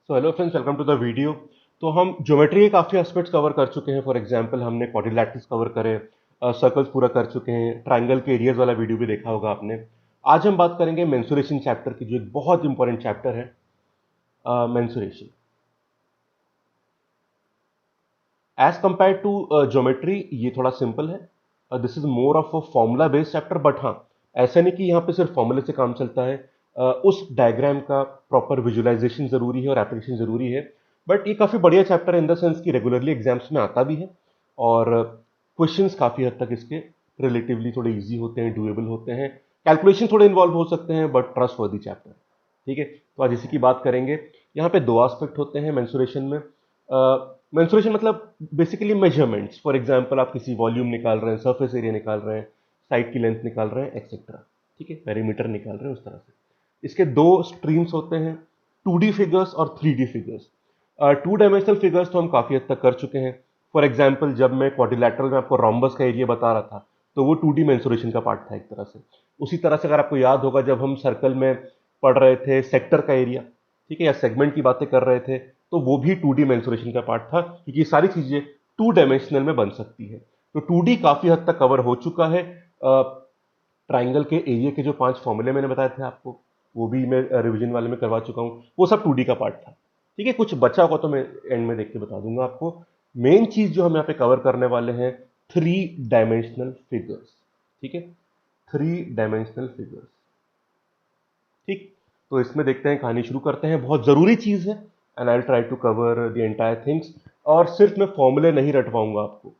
So hello friends, welcome to the video. तो हम geometry के काफ़ी एस्पेक्ट्स कवर कर चुके हैं। फॉर एग्जांपल हमने क्वाड्रिलैटरल्स कवर करे, सर्कल्स पूरा कर चुके हैं, ट्रायंगल के एरियाज वाला वीडियो भी देखा होगा आपने। आज हम बात करेंगे मेंसुरेशन चैप्टर की, जो एक बहुत इंपॉर्टेंट चैप्टर है, mensuration. As compare to geometry ये थोड़ा सिंपल है। This is more of a formula based chapter, but हाँ, ऐसा नहीं कि यहाँ पे सिर्फ फॉर्मूले से काम चलता है। उस डायग्राम का प्रॉपर विजुअलाइजेशन जरूरी है और एप्लीकेशन जरूरी है। बट ये काफ़ी बढ़िया चैप्टर है इन द सेंस कि रेगुलरली एग्जाम्स में आता भी है, और क्वेश्चंस काफ़ी हद तक इसके रिलेटिवली थोड़े इजी होते हैं, डुएबल होते हैं। कैलकुलेशन थोड़े इन्वॉल्व हो सकते हैं, बट ट्रस्ट वर्दी चैप्टर है। ठीक है, तो आज इसी की बात करेंगे। यहाँ पे दो एस्पेक्ट होते हैं मेंसुरेशन में। मेंसुरेशन मतलब बेसिकली मेजरमेंट्स। फॉर एग्जांपल आप किसी वॉल्यूम निकाल रहे हैं, सरफेस एरिया निकाल रहे हैं, साइड की लेंथ निकाल रहे हैं, एक्सेट्रा। ठीक है, पेरीमीटर निकाल रहे हैं, उस तरह से। इसके दो स्ट्रीम्स होते हैं, 2D फिगर्स और 3D फिगर्स। 2 डायमेंशनल फिगर्स तो हम काफ़ी हद तक कर चुके हैं। फॉर एग्जाम्पल जब मैं क्वाड्रिलैटरल में आपको रोम्बस का एरिया बता रहा था, तो वो 2D मेंसुरेशन का पार्ट था एक तरह से। उसी तरह से अगर आपको याद होगा, जब हम सर्कल में पढ़ रहे थे सेक्टर का एरिया, ठीक है, या सेगमेंट की बातें कर रहे थे, तो वो भी 2D मेंसुरेशन का पार्ट था, क्योंकि ये सारी चीजें 2 डायमेंशनल में बन सकती है। तो 2D काफी हद तक कवर हो चुका है। ट्राइंगल के एरिया के जो 5 फॉर्मूले मैंने बताए थे आपको, वो भी मैं रिवीजन वाले में करवा चुका हूँ। वो सब 2D का पार्ट था। ठीक है, कुछ बचा होगा तो मैं एंड में देख के बता दूंगा आपको। मेन चीज जो हम यहाँ पे कवर करने वाले हैं, 3 डायमेंशनल फिगर्स। ठीक है, 3 डायमेंशनल फिगर्स। ठीक, तो इसमें देखते हैं, कहानी शुरू करते हैं। बहुत जरूरी चीज है, and I try to cover the entire things. और सिर्फ मैं फॉर्मूले नहीं रटवाऊंगा आपको।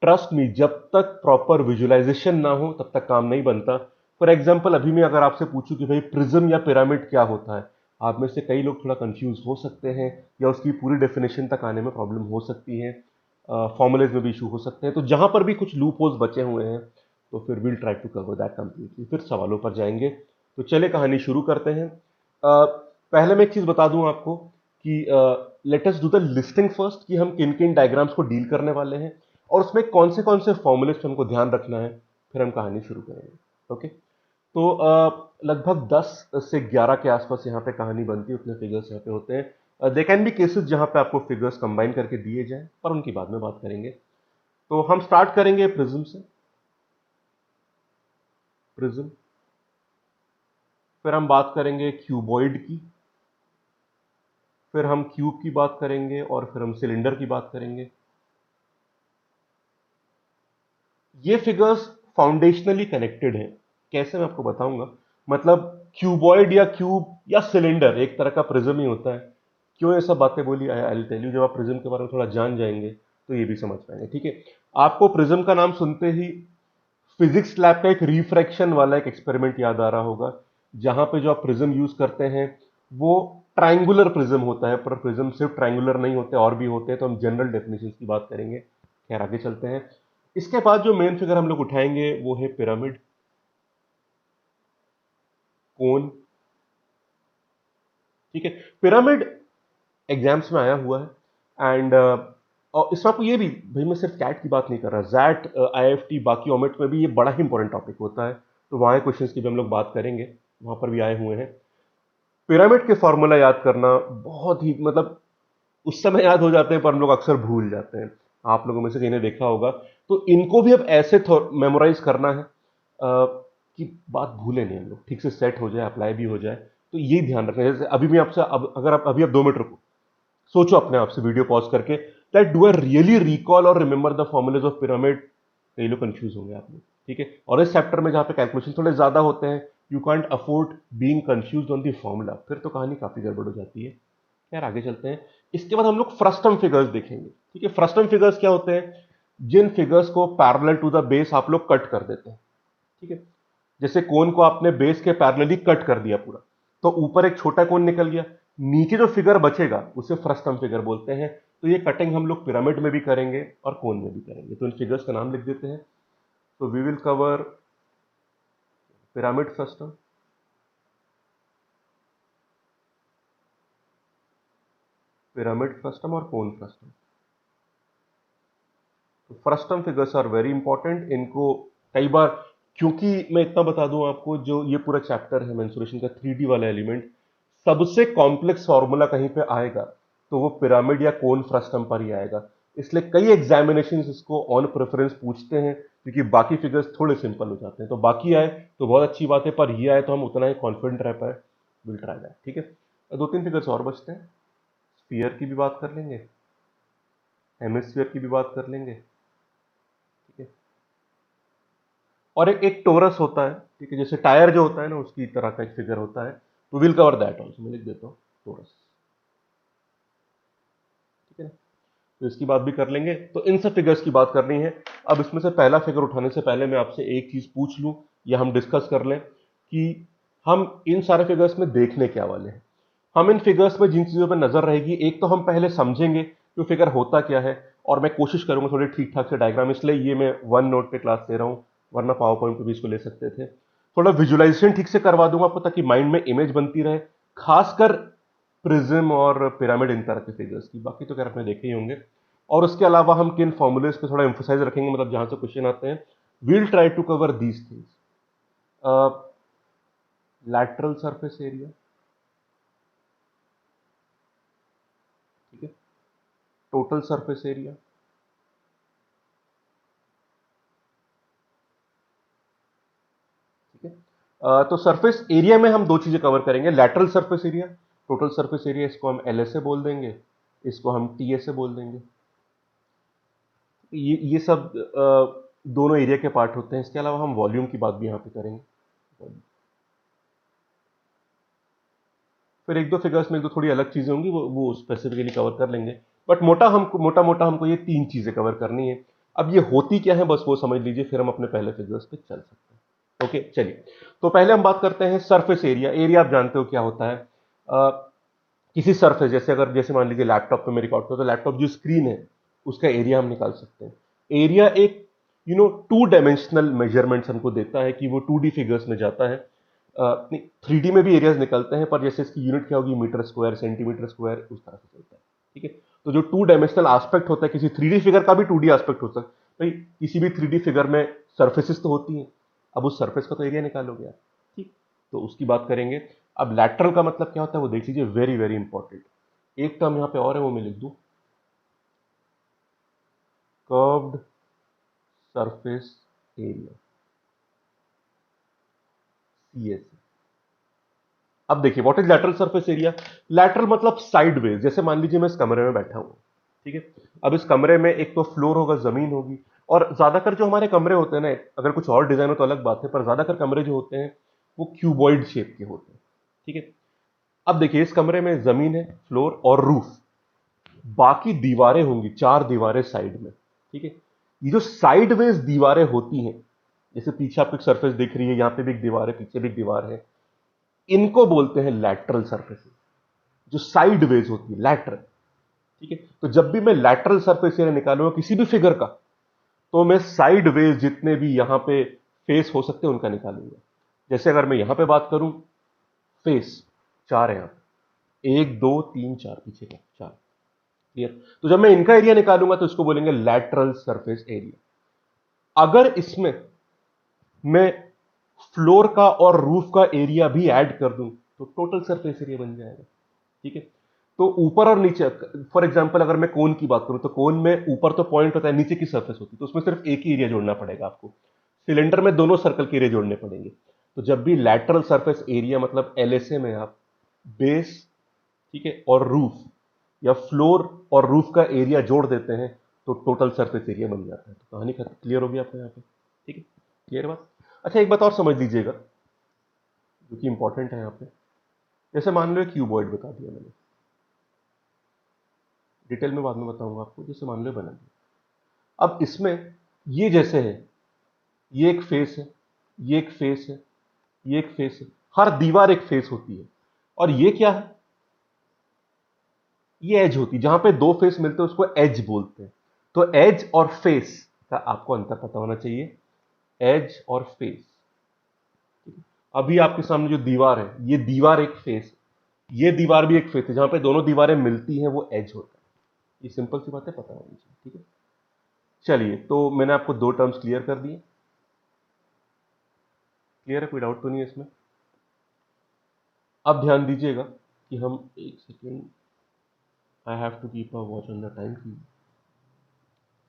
ट्रस्ट मी, जब तक प्रॉपर विजुअलाइजेशन ना हो तब तक काम नहीं बनता। फॉर एग्जाम्पल अभी मैं अगर आपसे पूछूं कि भाई प्रिज्म या पिरामिड क्या होता है, आप में से कई लोग थोड़ा कंफ्यूज हो सकते हैं, या उसकी पूरी डेफिनेशन तक आने में प्रॉब्लम हो सकती है। फॉर्मुलेज में भी इशू हो सकते हैं। तो जहां पर भी कुछ लूप होल्स बचे हुए हैं, तो फिर will try to cover that completely. फिर सवालों पर जाएंगे। तो चले कहानी शुरू करते हैं। पहले मैं एक चीज बता दूं आपको कि let us do the listing first, कि हम किन किन डायग्राम्स को डील करने वाले हैं, और उसमें कौन से फॉर्मूलेस पे हमको ध्यान रखना है। फिर हम कहानी शुरू करेंगे। ओके, तो लगभग 10 से 11 के आसपास यहाँ पे कहानी बनती है, उतने फिगर्स यहाँ पे होते हैं। दे कैन बी केसेस जहाँ पे आपको फिगर्स कंबाइन करके दिए जाएं, पर उनकी बाद में बात करेंगे। तो हम स्टार्ट करेंगे प्रिज्म से। प्रिज्म, फिर हम बात करेंगे क्यूबॉइड की, फिर हम क्यूब की बात करेंगे, और फिर हम सिलेंडर की बात करेंगे। ये फिगर्स फाउंडेशनली कनेक्टेड हैं। कैसे, मैं आपको बताऊंगा। मतलब क्यूबॉइड या क्यूब या सिलेंडर एक तरह का प्रिज्म ही होता है। क्यों ये सब बातें बोली, आई विल टेल यू। जब आप प्रिज्म के बारे में थोड़ा जान जाएंगे तो ये भी समझ पाएंगे। ठीक है, आपको प्रिज्म का नाम सुनते ही फिजिक्स लैब का एक रिफ्रैक्शन वाला एक एक्सपेरिमेंट याद आ रहा होगा, जहां पे जो आप प्रिज्म यूज करते हैं वो ट्रायंगुलर प्रिज्म होता है। पर प्रिज्म सिर्फ ट्रायंगुलर नहीं होते, और भी होते हैं। तो हम जनरल डेफिनेशन की बात करेंगे। खैर, आगे चलते हैं। इसके बाद जो मेन फिगर हम लोग उठाएंगे वो है पिरामिड, कोन। ठीक है, पिरामिड एग्जाम्स में आया हुआ है। एंड और इसमें आपको ये भी, भाई मैं सिर्फ कैट की बात नहीं कर रहा, जैट, आईएफटी, बाकी ओमेट में भी ये बड़ा ही इंपॉर्टेंट टॉपिक होता है। तो वहाँ क्वेश्चंस की भी हम लोग बात करेंगे, वहाँ पर भी आए हुए हैं। पिरामिड के फॉर्मूला याद करना बहुत ही, मतलब उस समय याद हो जाते हैं, पर हम लोग अक्सर भूल जाते हैं। आप लोगों में से किसी ने देखा होगा। तो इनको भी अब ऐसे मेमोराइज करना है कि बात भूले नहीं, हम लोग ठीक से सेट हो जाए, अप्लाई भी हो जाए। तो ये ध्यान रखना है। जैसे अभी मैं आपसे, अब अगर आप अभी आप 2 मिनट रुको, सोचो अपने आप से वीडियो पॉज करके, that do I really recall और remember the formulas of pyramid. कई लोग कंफ्यूज होंगे आप लोग। ठीक है, और इस चैप्टर में जहां पे कैलकुलेशन थोड़े ज्यादा होते हैं, you can't afford being confuse on the formula, फिर तो कहानी काफी गड़बड़ हो जाती है। यार, आगे चलते हैं। इसके बाद हम लोग फ्रस्टम फिगर्स देखेंगे। ठीक है, फ्रस्टम फिगर्स क्या होते हैं? जिन फिगर्स को पैरेलल टू द बेस आप लोग कट कर देते हैं। ठीक है, जैसे कोन को आपने बेस के पैरेलली कट कर दिया पूरा, तो ऊपर एक छोटा कोन निकल गया, नीचे जो फिगर बचेगा उसे फ्रस्टम फिगर बोलते हैं। तो ये कटिंग हम लोग पिरामिड में भी करेंगे और कोन में भी करेंगे। तो इन फिगर्स का नाम लिख देते हैं। तो we will cover pyramid frustum, pyramid frustum और कोन फ्रस्टम। तो frustum figures are very important. इनको कई बार, क्योंकि मैं इतना बता दूं आपको, जो ये पूरा चैप्टर है मेंसुरेशन का, 3D वाला एलिमेंट सबसे कॉम्प्लेक्स फॉर्मूला कहीं पे आएगा तो वो पिरामिड या कोन फ्रस्टम पर ही आएगा। इसलिए कई एग्जामिनेशन इसको ऑन प्रेफरेंस पूछते हैं, क्योंकि बाकी फिगर्स थोड़े सिंपल हो जाते हैं। तो बाकी आए तो बहुत अच्छी बात है, पर ये आए तो हम उतना ही कॉन्फिडेंट रह पाए। Will try that. ठीक है, दो तीन फिगर्स और बचते हैं। स्फीयर की भी बात कर लेंगे, हेमिस्फीयर की भी बात कर लेंगे। ठीक है, और एक टोरस होता है। ठीक है, जैसे टायर जो होता है ना, उसकी तरह का एक फिगर होता है। तो विल कवर दैट ऑल्सो, मैं लिख देता हूँ टोरस। ठीक है ना, तो इसकी बात भी कर लेंगे। तो इन सब फिगर्स की बात करनी है। अब इसमें से पहला फिगर उठाने से पहले मैं आपसे एक चीज पूछ लूं या हम डिस्कस कर लें कि हम इन सारे फिगर्स में देखने क्या वाले हैं। हम इन फिगर्स में जिन चीजों पर नजर रहेगी, एक तो हम पहले समझेंगे कि फिगर होता क्या है, और मैं कोशिश करूंगा थोड़ी ठीक ठाक से डायग्राम, इसलिए ये मैं वन नोट पे क्लास ले रहा हूं, वरना पावर पॉइंट पे भी इसको ले सकते थे। थोड़ा विजुअलाइजेशन ठीक से करवा दूंगा आपको, ताकि माइंड में इमेज बनती रहे, खासकर प्रिज्म और पिरामिड इन तरह के फिगर्स की। बाकी तो खैर आपने देखे ही होंगे। और उसके अलावा हम किन फॉर्मूलेस पे थोड़ा एम्फोसाइज रखेंगे, मतलब जहां से क्वेश्चन आते हैं। We'll try to cover these things. Lateral surface area, ठीक है, टोटल सरफेस एरिया, ठीक है। तो सरफेस एरिया में हम दो चीजें कवर करेंगे। Lateral surface area, total surface area, इसको हम एल से बोल देंगे, इसको हम टी से बोल देंगे। ये सब दोनों एरिया के पार्ट होते हैं। इसके अलावा हम वॉल्यूम की बात भी यहाँ पे करेंगे। फिर एक दो फिगर्स में एक दो थोड़ी अलग चीजें होंगी, वो स्पेसिफिकली कवर कर लेंगे। बट मोटा मोटा हमको ये तीन चीजें कवर करनी है। अब ये होती क्या है, बस वो समझ लीजिए, फिर हम अपने पहले फिगर्स पे चल सकते हैं। ओके, चलिए। तो पहले हम बात करते हैं सरफेस एरिया। एरिया आप जानते हो क्या होता है। किसी सरफेस, जैसे मान लीजिए लैपटॉप पे मैं रिकॉर्ड करूँ, तो लैपटॉप जो स्क्रीन है उसका एरिया हम निकाल सकते हैं। एरिया एक टू डायमेंशनल मेजरमेंट्स हमको देता है कि वो 2D फिगर्स में जाता है। नहीं, 3D में भी एरियाज निकलते हैं, पर जैसे इसकी यूनिट क्या होगी, मीटर स्क्वायर, सेंटीमीटर स्क्वायर, उस तरह से चलता है। ठीक है, तो जो टू डायमेंशनल एस्पेक्ट होता है किसी 3D फिगर का भी 2D एस्पेक्ट होता है भाई। किसी भी 3D फिगर में सर्फेसिस तो होती हैं, अब उस सर्फेस का तो एरिया निकालोगे आप। ठीक, तो उसकी बात करेंगे। अब लैटरल का मतलब क्या होता है वो देख लीजिए, वेरी वेरी इंपॉर्टेंट। एक टर्म यहां पे और है, वो मैं लिख दूं, कर्व्ड सरफेस एरिया, CSA। अब देखिए, what is lateral surface area. Lateral मतलब साइडवेज। जैसे मान लीजिए मैं इस कमरे में बैठा हूं, ठीक है। अब इस कमरे में एक तो फ्लोर होगा, जमीन होगी, और ज्यादातर जो हमारे कमरे होते हैं ना, अगर कुछ और डिजाइन हो तो अलग बात है, पर ज्यादातर कमरे जो होते हैं वो क्यूबॉइड शेप के होते हैं। ठीक है, अब देखिए इस कमरे में जमीन है, फ्लोर और रूफ, बाकी दीवारें होंगी, चार दीवारें साइड में। ठीक है, ये जो साइडवेज दीवारें होती हैं, जैसे पीछे आपको एक सरफेस दिख रही है, यहां पे भी एक दीवार है, पीछे भी एक दीवार है, इनको बोलते हैं लैटरल सरफेसेस। जो साइडवेज होती है, लैटरल। ठीक है, तो जब भी मैं लैटरल सरफेस एरिया निकालूंगा किसी भी फिगर का, तो मैं साइडवेज जितने भी यहां पे फेस हो सकते हैं उनका निकालूंगा। जैसे अगर मैं यहां पे बात करूं, फेस चार है यहां पे, एक दो तीन चार, पीछे का चार। क्लियर। तो जब मैं इनका एरिया निकालूंगा तो इसको बोलेंगे लैटरल सरफेस एरिया। अगर इसमें मैं फ्लोर का और रूफ का एरिया भी ऐड कर दूं तो टोटल सरफेस एरिया बन जाएगा। ठीक है, तो ऊपर और नीचे, फॉर एग्जांपल अगर मैं कोन की बात करूं, तो कोन में ऊपर तो पॉइंट होता है, नीचे की सरफेस होती है, तो उसमें सिर्फ एक ही एरिया जोड़ना पड़ेगा आपको। सिलेंडर में दोनों सर्कल के एरिया जोड़ने पड़ेंगे। तो जब भी लैटरल सरफेस एरिया मतलब LSA में आप बेस, ठीक है, और रूफ या फ्लोर और रूफ का एरिया जोड़ देते हैं तो टोटल सरफेस एरिया बन जाता है। तो कहानी खत्म, क्लियर होगी आपको यहाँ पे। ठीक है, क्लियर बात। अच्छा, एक बात और समझ लीजिएगा जो कि इंपॉर्टेंट है यहाँ पे। जैसे मान लो एक क्यूबॉइड बता दिया मैंने, डिटेल में बाद में बताऊंगा आपको। जैसे मान लो बना दिया, अब इसमें ये जैसे है, ये एक फेस है, ये एक फेस है, ये एक फेस है, हर दीवार एक फेस होती है। और ये क्या है, ये एज होती है, जहां पे दो फेस मिलते हैं उसको एज बोलते हैं। तो एज और फेस का आपको अंतर पता होना चाहिए, एज और फेस। अभी आपके सामने जो दीवार है, ये दीवार एक फेस है, ये दीवार भी एक फेस है, जहां पे दोनों दीवारें मिलती हैं वो एज होता है। ये सिंपल सी बात है, पता होनी चाहिए। ठीक है, चलिए, तो मैंने आपको दो टर्म्स क्लियर कर दिए। क्लियर है, कोई डाउट तो नहीं है इसमें। अब ध्यान दीजिएगा, कि हम एक second, I have to keep a watch on the time,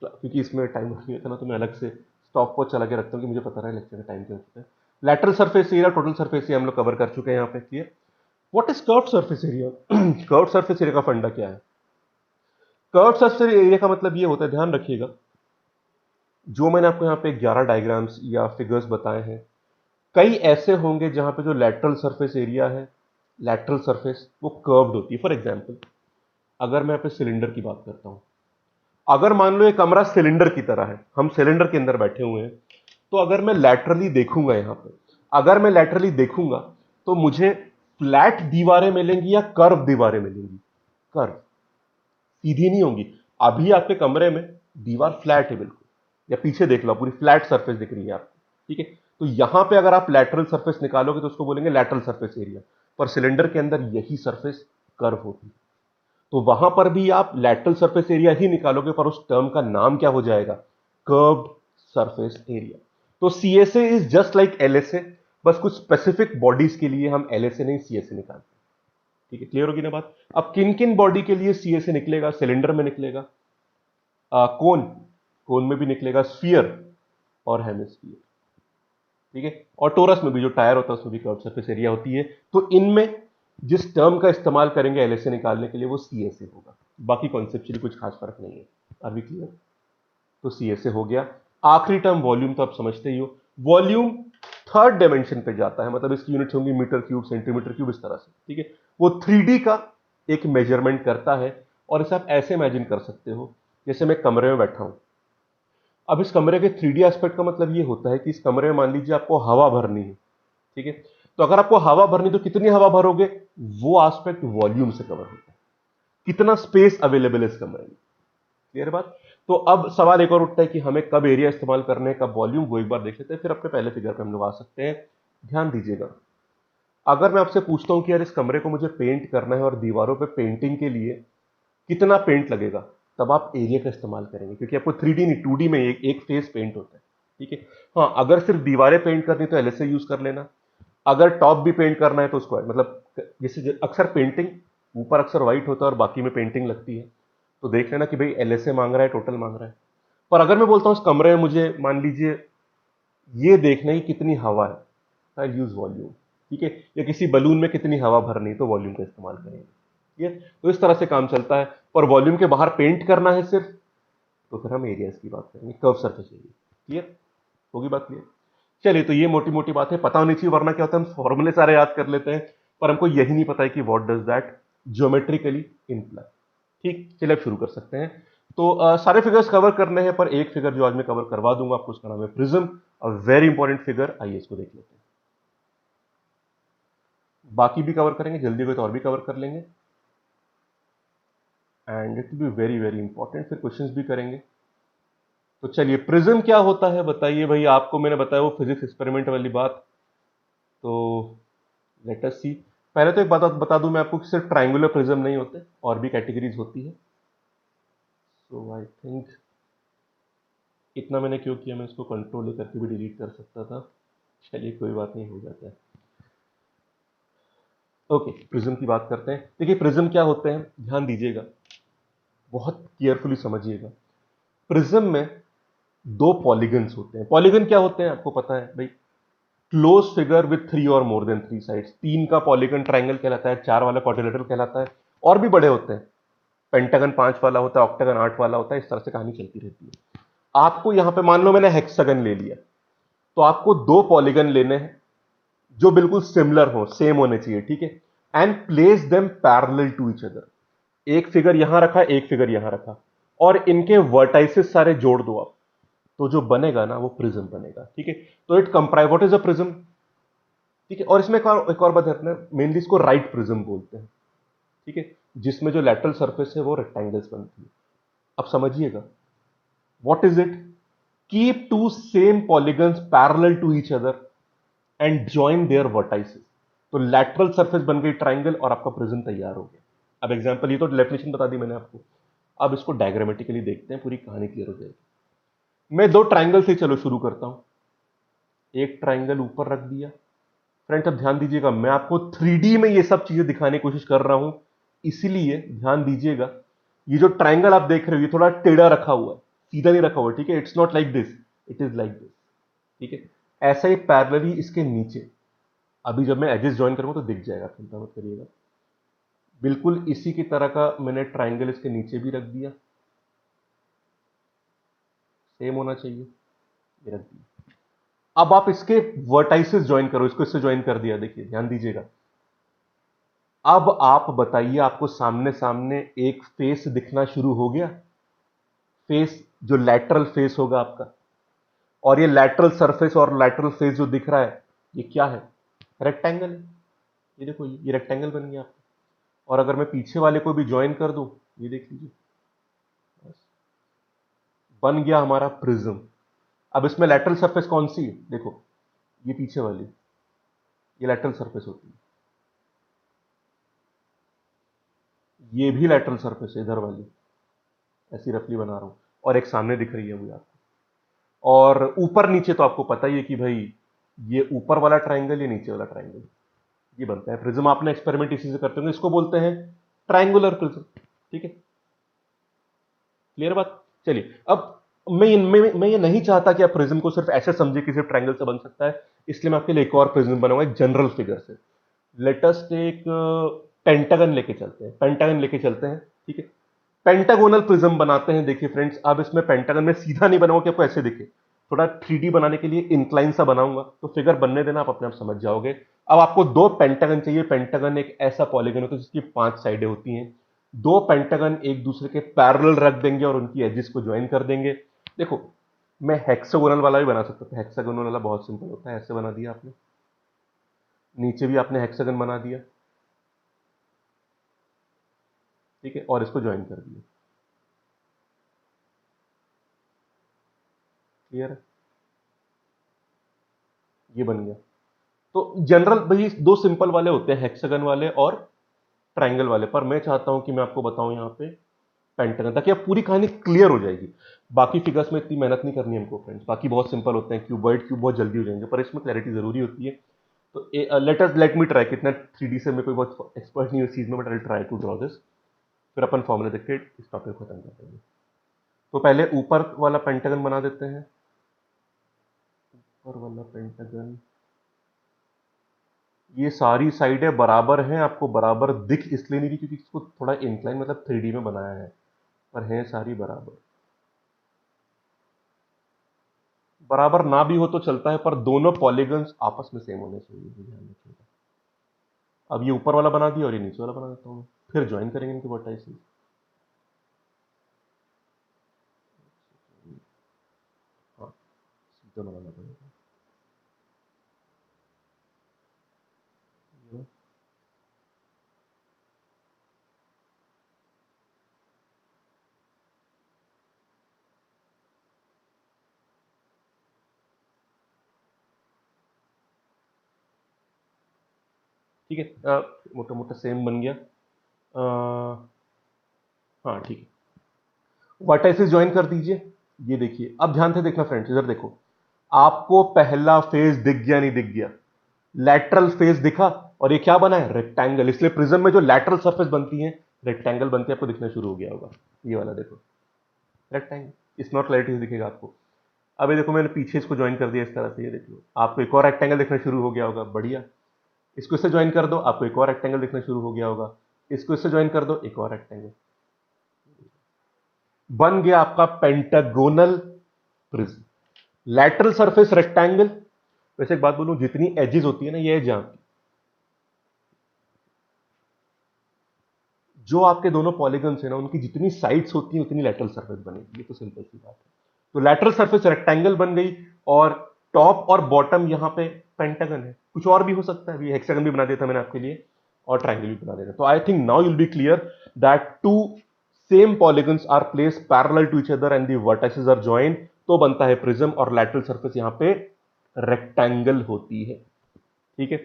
क्योंकि इसमें टाइम नहीं होता ना, तो मैं अलग से स्टॉप वॉच चला के रखता हूँ कि मुझे पता रहे लेक्चर का टाइम क्या हो चुका है। Lateral surface area, total surface area हम लोग कवर कर चुके हैं यहाँ पे, clear. What is curved surface area? Curved surface area का फंडा क्या है? कर्व्ड सरफेस एरिया का मतलब ये होता है, ध्यान रखिएगा, जो मैंने आपको यहाँ पे 11 डायग्राम्स या फिगर्स बताए हैं, कई ऐसे होंगे जहां पे जो लैटरल सरफेस एरिया है, लैटरल सरफेस वो कर्व्ड होती है। फॉर एग्जांपल, अगर मैं यहाँ पे सिलेंडर की बात करता हूं, अगर मान लो ये कमरा सिलेंडर की तरह है, हम सिलेंडर के अंदर बैठे हुए हैं, तो अगर मैं लैटरली देखूंगा यहां पे, अगर मैं लैटरली देखूंगा तो मुझे फ्लैट दीवारें मिलेंगी या कर्व दीवारें मिलेंगी? कर्व, सीधी नहीं होंगी। अभी आपके कमरे में दीवार फ्लैट है बिल्कुल, या पीछे देख लो, पूरी फ्लैट सरफेस दिख रही है आपको, ठीक है। तो यहां पे अगर आप लैटरल सरफेस निकालोगे तो उसको बोलेंगे लैटरल सरफेस एरिया, पर सिलेंडर के अंदर यही सरफेस कर्व होती है, तो वहां पर भी आप लैटरल सरफेस एरिया ही निकालोगे, पर उस टर्म का नाम क्या हो जाएगा? Curved surface area. तो CSA is just like LSA, बस कुछ स्पेसिफिक बॉडीज के लिए हम एलएसए नहीं सीएसए निकालते, ठीक है। क्लियर होगी ना बात? अब किन किन बॉडी के लिए सीएसए निकलेगा? सिलेंडर में निकलेगा, कोन, कोन में भी निकलेगा, स्फीयर और हेमिस्फीयर, ठीक है। और टोरस में भी जो टायर होता है उसमें भी कर्व सरफेस एरिया होती है। तो इनमें जिस टर्म का इस्तेमाल करेंगे एलएसए निकालने के लिए वो सीएसए होगा, बाकी कॉन्सेप्चुअली कुछ खास फर्क नहीं है। Are we clear? तो सीएसए हो गया। आखिरी टर्म वॉल्यूम, तो आप समझते ही हो, वॉल्यूम थर्ड डायमेंशन पे जाता है, मतलब इसकी यूनिट होंगी मीटर क्यूब, सेंटीमीटर क्यूब, इस तरह से, ठीक है। वो 3D का एक मेजरमेंट करता है, और इसे आप ऐसे इमेजिन कर सकते हो जैसे मैं कमरे में बैठा हूं। अब इस कमरे के 3D एस्पेक्ट का मतलब ये होता है कि इस कमरे में मान लीजिए आपको हवा भरनी है, ठीक है। तो अगर आपको हवा भरनी, तो कितनी हवा भरोगे? वो एस्पेक्ट वॉल्यूम से कवर होता है, कितना स्पेस अवेलेबल है इस कमरे में। क्लियर बात? तो अब सवाल एक और उठता है कि हमें कब एरिया इस्तेमाल करने है, कब वॉल्यूम, वो एक बार देख लेते हैं, फिर अपने पहले फिगर पे हम लोग आ सकते हैं। ध्यान दीजिएगा, अगर मैं आपसे पूछता हूं कि यार इस कमरे को मुझे पेंट करना है और दीवारों पे पेंटिंग के लिए कितना पेंट लगेगा, तब आप एरिया का इस्तेमाल करेंगे, क्योंकि आपको 3D नहीं 2D में एक फेस पेंट होता है, ठीक है। हाँ, अगर सिर्फ दीवारें पेंट करनी तो एलएसए यूज कर लेना, अगर टॉप भी पेंट करना है तो उसको मतलब, जैसे अक्सर पेंटिंग ऊपर अक्सर व्हाइट होता है और बाकी में पेंटिंग लगती है, तो देख लेना कि भाई एलएसए मांग रहा है, टोटल मांग रहा है। पर अगर मैं बोलता हूं इस कमरे में मुझे मान लीजिए ये देखना है कि कितनी हवा है, आई यूज वॉल्यूम, ठीक है। या किसी बलून में कितनी हवा भरनी, तो वॉल्यूम का इस्तेमाल करेंगे, ये तो इस तरह से काम चलता है। पर वॉल्यूम के बाहर पेंट करना है सिर्फ, तो फिर हम एरियाज की बात करेंगे, कर्व सरफेस एरिया। क्लियर होगी बात? क्लियर? चलिए, तो ये मोटी मोटी बात है, पता होनी चाहिए, वरना क्या होता है हम फॉर्मूले सारे याद कर लेते हैं, पर हमको यही नहीं पता है कि what does that geometrically imply. ठीक, चलिए अब शुरू कर सकते हैं। तो सारे फिगर्स कवर करने हैं, पर एक फिगर जो आज मैं कवर करवा दूंगा आपको, उसका नाम है prism, a very important figure. आइए इसको देख लेते हैं, बाकी भी कवर करेंगे, जल्दी हुए तो और भी कवर कर लेंगे, and it will be very very important, फिर क्वेश्चंस भी करेंगे। तो चलिए, प्रिज्म क्या होता है बताइए भाई, आपको मैंने बताया वो फिजिक्स एक्सपेरिमेंट वाली बात, तो लेट अस सी। पहले तो एक बात बता दूं मैं आपको कि सिर्फ ट्रायंगुलर प्रिज्म नहीं होते, और भी कैटेगरीज होती है। सो आई थिंक इतना मैंने क्यों किया, मैं इसको कंट्रोल करके भी डिलीट कर सकता था, चलिए कोई बात नहीं, हो जाता है। ओके, प्रिज्म की बात करते हैं। देखिए प्रिज्म क्या होते हैं, ध्यान दीजिएगा, बहुत केयरफुली समझिएगा। प्रिज्म में दो पॉलीगन्स होते हैं। पॉलीगन क्या होते हैं आपको पता है भाई, क्लोज फिगर विथ थ्री और मोर देन थ्री साइड्स। तीन का पॉलीगन ट्राइंगल कहलाता है, चार वाला क्वाड्रिलेटरल कहलाता है, और भी बड़े होते हैं, पेंटागन पांच वाला होता है, ऑक्टागन आठ वाला होता है, इस तरह से कहानी चलती रहती है। आपको यहां पे मान लो मैंने हेक्सागन ले लिया, तो आपको दो पॉलीगन लेने हैं जो बिल्कुल सिमिलर हो, सेम होने चाहिए, ठीक है, and place them parallel to each other. एक फिगर यहां रखा, एक फिगर यहां रखा, और इनके वर्टाइसेस सारे जोड़ दो आप, तो जो बनेगा ना वो प्रिज्म बनेगा, ठीक है। तो it comprise, what is a prism, ठीक है। और इसमें एक और बात है, मेनली इसको राइट प्रिज्म बोलते हैं, ठीक है, जिसमें जो लेटरल सरफेस है वो रेक्टेंगल्स बनती है। अब समझिएगा, what is it, keep two same polygons parallel to each other and join their vertices. तो लैटरल सरफेस बन गई ट्राइंगल और आपका प्रिज्म तैयार हो गया। अब एग्जांपल, ये तो डेफिनेशन बता दी मैंने आपको, अब इसको डायग्रामेटिकली देखते हैं, पूरी कहानी क्लियर हो जाएगी। मैं दो ट्राइंगल से चलो शुरू करता हूं। एक ट्राइंगल ऊपर रख दिया, फ्रेंड्स अब ध्यान दीजिएगा, मैं आपको 3D में ये सब चीजें दिखाने की कोशिश कर रहा हूं, इसीलिए ध्यान दीजिएगा। ये जो ट्राइंगल आप देख रहे हो ये थोड़ा टेढ़ा रखा हुआ है, सीधा नहीं रखा हुआ, ठीक है। It's not like this, it is like this, ठीक है। ऐसा ही पैरेलली इसके नीचे, अभी जब मैं एजेस ज्वाइन करूंगा तो दिख जाएगा, चिंता मत करिएगा। बिल्कुल इसी की तरह का मैंने ट्राइंगल इसके नीचे भी रख दिया, सेम होना चाहिए, ये रख दिया। अब आप इसके वर्टाइसेस ज्वाइन करो, इसको इससे ज्वाइन कर दिया, देखिए ध्यान दीजिएगा। अब आप बताइए, आपको सामने सामने एक फेस दिखना शुरू हो गया, फेस जो लैटरल फेस होगा आपका, और ये लैटरल सरफेस और लैटरल फेस जो दिख रहा है ये क्या है? रेक्टेंगल है। ये देखो, ये रेक्टेंगल बन गया आपका। और अगर मैं पीछे वाले को भी ज्वाइन कर दूं, ये देख लीजिए, बस बन गया हमारा प्रिज्म। अब इसमें लैटरल सरफेस कौन सी है? देखो, ये पीछे वाली, ये लैटरल सरफेस होती है, ये भी लैटरल सरफेस है इधर वाली, ऐसी रफली बना रहा हूं, और एक सामने दिख रही है मुझे आपको। और ऊपर नीचे तो आपको पता ही है कि भाई ये ऊपर वाला ट्राइंगल, ये नीचे वाला ट्राइंगल, ये बनता है प्रिज्म। आपने एक्सपेरिमेंट इसी से करते होंगे, इसको बोलते हैं ट्राइंगुलर प्रिज्म, ठीक है। क्लियर बात? चलिए, अब मैं ये नहीं चाहता कि आप प्रिज्म को सिर्फ ऐसे समझे कि सिर्फ ट्राइंगल से बन सकता है, इसलिए मैं आपके लिए एक और प्रिज्म बनाऊंगा एक जनरल फिगर से। लेट अस टेक पेंटागन लेके चलते हैं, पेंटागन लेके चलते हैं, ठीक है। पेंटागोनल प्रिज्म बनाते हैं। देखिए फ्रेंड्स, अब इसमें पेंटागन में सीधा नहीं बनाऊंगा कि आपको ऐसे दिखे, थोड़ा 3D बनाने के लिए इंक्लाइन सा बनाऊंगा, तो फिगर बनने देना, आप अपने आप समझ जाओगे। अब आपको दो पेंटागन चाहिए। पेंटागन एक ऐसा पॉलीगन होता है जिसकी 5 साइडें होती हैं। दो पेंटागन एक दूसरे के पैरेलल रख देंगे और उनकी एजेस को ज्वाइन कर देंगे। देखो, मैं हेक्सागोनल वाला भी बना सकता था, हेक्सागोनल वाला बहुत सिंपल होता है, ऐसे बना दिया आपने, नीचे भी आपने हेक्सागन बना दिया, ठीक है, और इसको ज्वाइन कर दिया। क्लियर है? ये बन गया। तो जनरल भाई दो सिंपल वाले होते हैं, हेक्सागन वाले और ट्राइंगल वाले, पर मैं चाहता हूं कि मैं आपको बताऊं यहां पे पेंटागन, ताकि आप पूरी कहानी क्लियर हो जाएगी। बाकी फिगर्स में इतनी मेहनत नहीं करनी है हमको फ्रेंड्स, बाकी बहुत सिंपल होते हैं, क्यूबॉइड क्यूब बहुत जल्दी हो जाएंगे, पर इसमें क्लैरिटी जरूरी होती है। तो लेट मी ट्राई, कितना 3D से मैं कोई बहुत एक्सपर्ट नहीं उस चीज में, but I try to draw this. फिर अपन फॉर्मूला देख के इस टॉपिक को खत्म कर देंगे। तो पहले ऊपर वाला पेंटागन बना देते हैं, ऊपर वाला पेंटागन, ये सारी साइडें बराबर हैं, आपको बराबर दिख इसलिए नहीं रही क्योंकि इसको थोड़ा इंक्लाइन मतलब 3D में बनाया है, पर हैं सारी बराबर। बराबर ना भी हो तो चलता है, पर दोनों पॉलीगन्स आपस में सेम होने चाहिए, ये ध्यान रखिएगा। अब ये ऊपर वाला बना दिया और ये नीचे वाला बना देता हूं, फिर ज्वाइन करेंगे इनके वर्टाइसेस। हाँ, सीधा बनाना पड़ेगा। ठीक है, मोटा मोटा सेम बन गया। हाँ ठीक है, वर्टाइसेस ज्वाइन कर दीजिए। ये देखिए, अब ध्यान से देखना फ्रेंड्स, इधर देखो, आपको पहला फेज दिख गया नहीं दिख गया? लैटरल फेस दिखा, और ये क्या बना है? रेक्टेंगल। इसलिए प्रिज्म में जो लैटरल सरफेस बनती है रेक्टेंगल बनती है, आपको दिखना शुरू हो गया होगा, ये वाला देखो, रेक्टेंगल। इस नॉट क्लैरिटी से दिखेगा आपको। अब ये देखो, मैंने पीछे इसको ज्वाइन कर दिया इस तरह से, ये देख लो, आपको एक और रेक्टेंगल दिखना शुरू हो गया होगा, बढ़िया। इसको इससे ज्वाइन कर दो, आपको एक और रेक्टेंगल दिखना शुरू हो गया होगा। इसको इससे ज्वाइन कर दो, एक और रेक्टेंगल बन गया आपका pentagonal prism. Lateral surface rectangle. वैसे एक बात बोलूं, जितनी एजेस होती है ना, ये एज यहां की, जो आपके दोनों पॉलीगन्स है ना, उनकी जितनी साइड्स होती हैं उतनी लैटरल सरफेस बनेगी, ये तो सिंपल सी बात है। तो लैटरल सरफेस रेक्टेंगल बन गई, और टॉप और बॉटम यहां पे पेंटागन है। कुछ और भी हो सकता है, अभी हेक्सागन भी बना दिया था मैंने आपके लिए, और ट्राइंगल भी बना देता। तो I think now you'll be clear that two same polygons are placed parallel to each other and the vertices are join, तो बनता है प्रिज्म, और लैटरल सरफेस यहां पे रेक्टेंगल होती है, ठीक है।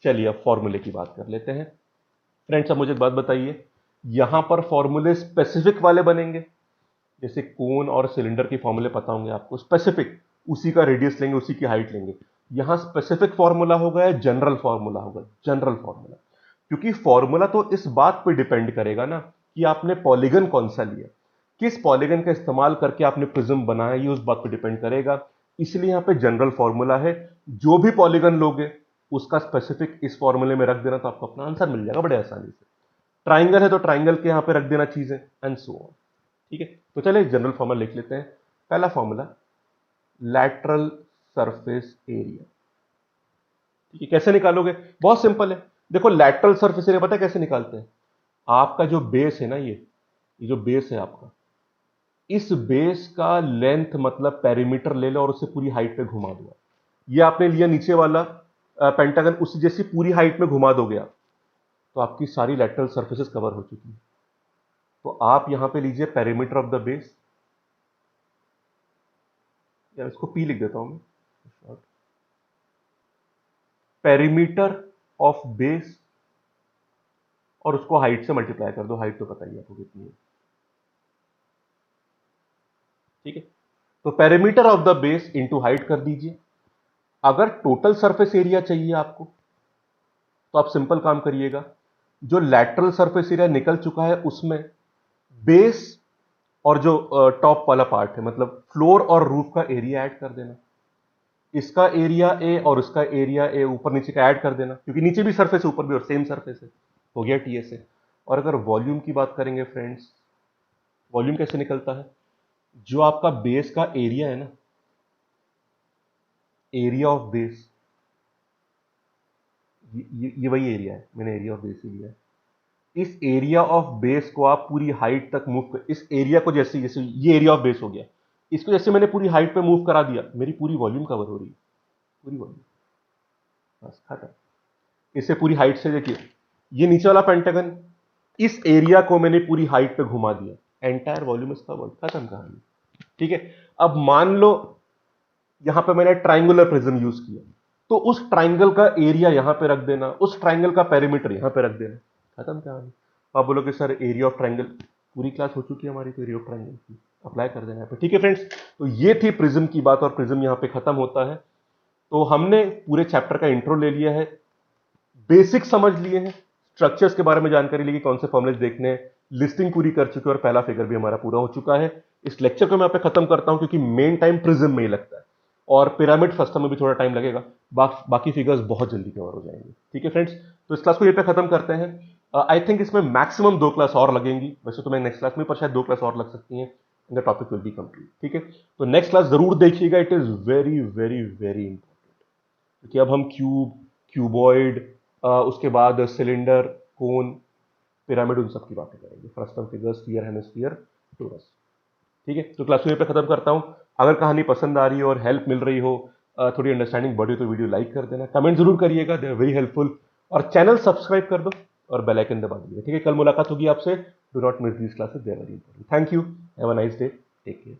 चलिए अब फॉर्मूले की बात कर लेते हैं फ्रेंड्स। अब मुझे एक बात बताइए, यहां पर फॉर्मूले स्पेसिफिक वाले बनेंगे, जैसे कोन और सिलेंडर के फॉर्मूले पता होंगे आपको, स्पेसिफिक, उसी का रेडियस लेंगे, उसी की हाइट लेंगे। यहां स्पेसिफिक फॉर्मूला होगा या जनरल फॉर्मूला होगा? General formula. क्योंकि फॉर्मूला तो इस बात पे डिपेंड करेगा ना कि आपने पॉलीगन कौन सा लिया, किस पॉलीगन का इस्तेमाल करके आपने प्रिज्म बनाया, ये उस बात पे डिपेंड करेगा। इसलिए यहां पे जनरल फॉर्मूला है, जो भी पॉलीगन लोगे उसका स्पेसिफिक इस फॉर्मूले में रख देना तो आपको अपना आंसर मिल जाएगा बड़े आसानी से। ट्राइंगल है तो ट्राइंगल के यहां पे रख देना चीजें, एंड सो ऑन। ठीक है, तो चलिए जनरल फॉर्मूला लिख लेते हैं। पहला फॉर्मूला, लैटरल सरफेस एरिया। ठीक है, कैसे निकालोगे? बहुत सिंपल है। देखो लैटरल सरफेस एरिया पता है कैसे निकालते हैं? आपका जो बेस है ना, ये जो बेस है आपका, इस बेस का लेंथ मतलब पेरीमीटर ले लो और उसे पूरी हाइट पे घुमा दो। ये आपने लिया नीचे वाला पेंटागन, उसी जैसी पूरी हाइट में घुमा दोगे आप, तो आपकी सारी लैटरल सरफेसेस कवर हो चुकी है। तो आप यहां पे लीजिए पेरीमीटर ऑफ द बेस, या इसको पी लिख देता हूं मैं, पेरीमीटर ऑफ बेस, और उसको हाइट से मल्टीप्लाई कर दो। हाइट तो पता ही है आपको कितनी है। ठीक है, तो perimeter of the base into height कर दीजिए। अगर टोटल सरफेस एरिया चाहिए आपको तो आप सिंपल काम करिएगा, जो लैटरल सरफेस एरिया निकल चुका है उसमें बेस और जो टॉप वाला पार्ट है मतलब फ्लोर और रूफ का एरिया ऐड कर देना। इसका एरिया ए और इसका एरिया ए ऊपर नीचे का ऐड कर देना, क्योंकि नीचे भी सरफेस है ऊपर भी और सेम सरफेस है। हो गया टीएसए। और अगर वॉल्यूम की बात करेंगे फ्रेंड्स, वॉल्यूम कैसे निकलता है? जो आपका बेस का एरिया है ना, एरिया ऑफ बेस, ये वही एरिया है, मैंने एरिया ऑफ बेस ही लिया है। इस एरिया ऑफ बेस को आप पूरी हाइट तक मूव कर, इस एरिया को जैसे जैसे ये एरिया ऑफ बेस हो गया, इसको जैसे मैंने पूरी हाइट पे मूव करा दिया, मेरी पूरी वॉल्यूम कवर हो रही है, पूरी वॉल्यूम। बस खत्म। इसे पूरी हाइट से देखिए, ये नीचे वाला पेंटागन, इस एरिया को मैंने पूरी हाइट पे घुमा दिया, एंटायर वॉल्यूम इसका वर्ड, खत्म कहानी। ठीक है, अब मान लो यहां पे मैंने ट्राइंगुलर प्रिज्म यूज किया, तो उस ट्राइंगल का एरिया यहां पे रख देना, उस ट्राइंगल का पेरीमीटर यहां पे रख देना, खत्म कहानी। आप बोलोगे सर एरिया ऑफ ट्राइंगल, पूरी क्लास हो चुकी है हमारी तो एरिया ऑफ ट्राइंगल की अप्लाई कर देना यहाँ पे। ठीक है फ्रेंड्स, तो ये थी प्रिज्म की बात, और प्रिज्म यहां पे खत्म होता है। तो हमने पूरे चैप्टर का इंट्रो ले लिया है, बेसिक समझ लिए हैं, स्ट्रक्चर्स के बारे में जानकारी ली कि कौन से फॉर्मुलेज देखने हैं, लिस्टिंग पूरी कर चुके हैं और पहला फिगर भी हमारा पूरा हो चुका है। इस लेक्चर को मैं यहाँ पे खत्म करता हूं क्योंकि मेन टाइम प्रिज्म में ही लगता है और पिरामिड फस्टम में भी थोड़ा टाइम लगेगा। बाकी फिगर्स बहुत जल्दी कवर हो जाएंगे। ठीक है फ्रेंड्स, तो इस क्लास को ये पे खत्म करते हैं। आई थिंक इसमें मैक्सिमम 2 क्लास और लगेंगी, वैसे तो मैं नेक्स्ट क्लास में, पर शायद 2 क्लास और लग सकती हैं। The topic will be complete. ठीक है, तो नेक्स्ट क्लास जरूर देखिएगा, it is very very very important, क्योंकि अब हम क्यूब, क्यूबॉइड, उसके बाद सिलेंडर, कोन, पिरामिड, उन सब की बातें करेंगे, frustum, figure, sphere, hemisphere, torus. ठीक है, तो क्लास को यहीं पे खत्म करता हूं। अगर कहानी पसंद आ रही हो और हेल्प मिल रही हो, थोड़ी अंडरस्टैंडिंग बढ़ी हो, तो वीडियो लाइक कर देना, कमेंट जरूर करिएगा, दे आर वेरी हेल्पफुल, और चैनल सब्सक्राइब कर दो और बेल आइकन दबा दीजिए। ठीक है, कल मुलाकात होगी आपसे। Do not miss these classes, they are very important. Thank you, have a nice day, take care.